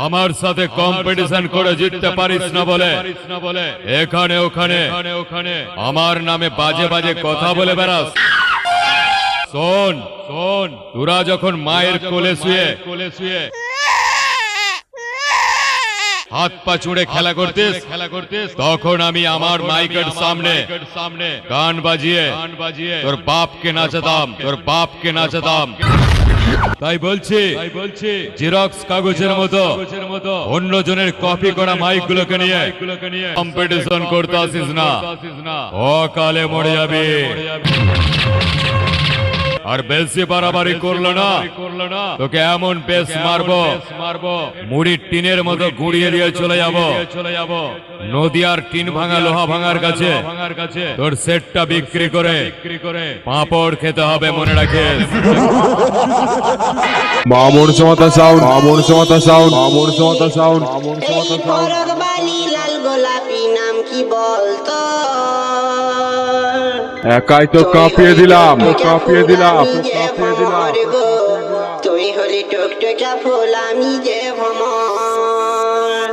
আমার সাথে কম্পিটিশন করে জিততে পারিস না বলে এখানে ওখানে আমার নামে বাজে বাজে কথা বলে বেড়াস। শোন শোন, তোরা যখন মায়ের কোলে শুয়ে হাত পা চুড়ে খেলা করতিস তখন আমি আমার মাইকের সামনে গান বাজিয়ে তোর বাপকে নাচাতাম। তাই বলছি জেরক্স কাগজের মতো অন্যজনের কপি করা মাইক গুলোকে নিয়ে কম্পিটিশন করতে আসিস না, অকালে মরে যাবে। আর বেশি বাড়াবাড়ি করলো না তোকে এমন বেশ মারবো মুড়ির টিনের মতো গুড়িয়ে দিয়ে চলে যাব নদিয়ার টিন ভাঙা লোহা ভাঙার কাছে তোর সেটটা বিক্রি করে পাঁপড় খেতে হবে, মনে রাখিস। মামুন সমতা সাউন্ড লাল গোলাপি নাম কি বলতো? একাই তো কাঁপিয়ে দিলাম তুই হলি টুকটুকা ফুল, আমি যে ভ্রমর।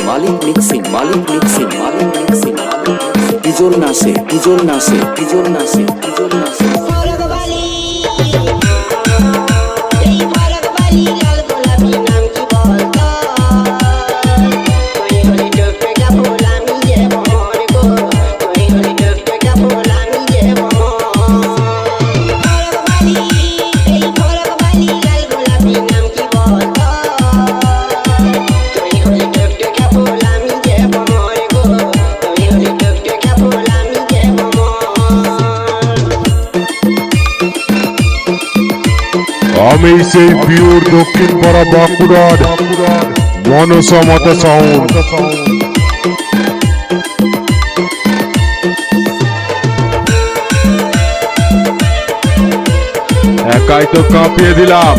মালিক মিক্সিং পিজোর নাচে এই ফরকবালি লাল গোলাপি নাম কি বলতো? তুই হলি টুকটুকা ফুল, আমি যে ভ্রমর গো। তুই হলি টুকটুকা ফুল, আমি যে ভ্রমর। এই ফরকবালি লাল গোলাপি নাম কি বলতো? তুই হলি টুকটুকা ফুল, আমি যে ভ্রমর গো। তুই হলি টুকটুকা ফুল, আমি যে ভ্রমর। আমি সেই পিওর দক্ষিণ পাড়া বাঁকুড়ার মনসমতা সাউন্ড। একাই তো কাঁপিয়ে দিলাম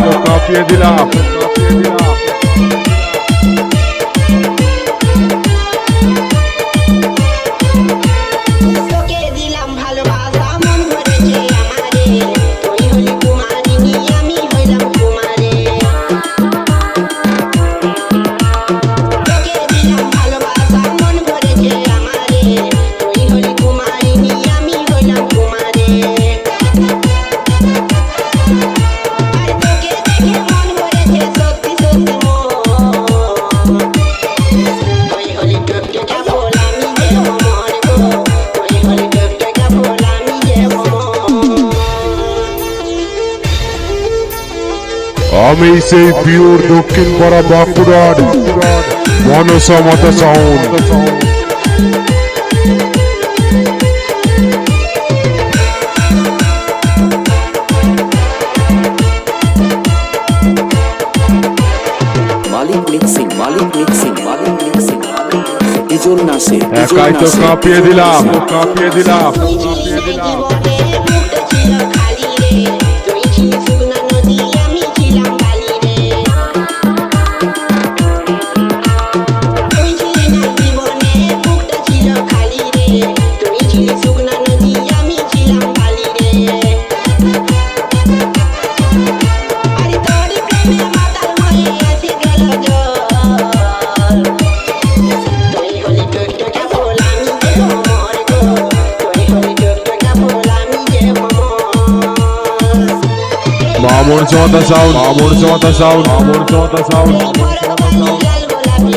তোকে দিলাম ভালোবাসা, মন ভরেছে আমারে। তুই হলি কুমারিনী, আমি হইলাম কুমারে। তোকে দিলাম ভালোবাসা, মন ভরেছে আমারে। তুই হলি কুমারিনী, আমি হইলাম কুমারে। আর তোকে দেখে মন ভরেছে সত্যি সত্যি মন। তুই হলি টুকটুকা ফুল, আমি যে ভ্রমর গো। তুই হলি টুকটুকা ফুল, আমি যে ভ্রমর। আমি সেই পিওর দক্ষিণ পাড়া বাঁকুড়ার মনসমতা সাউন্ড। মালিক মিক্সিং পিজোর নাচে একাই তো কাঁপিয়ে দিলাম তুই ছিলি জীবনে মুক্ত ছিল খালি রে। তুই ছিলি শুকনা নদী, আমি ছিলাম বালি রে। তুই ছিলি না জীবনে মুক্ত ছিল খালি রে। তুই ছিলি শুকনা নদী, আমি ছিলাম বালি রে। আরে তোর প্রেমে মাতাল হয়ে এসে গেল জল। তুই হলি টুকটুকা ফুল, আমি যে ভ্রমর গো। তুই হলি টুকটুকা ফুল, আমি যে ভ্রমর। মামুন সমতা সাউন্ড এই ফরকবালি লাল গোলাপি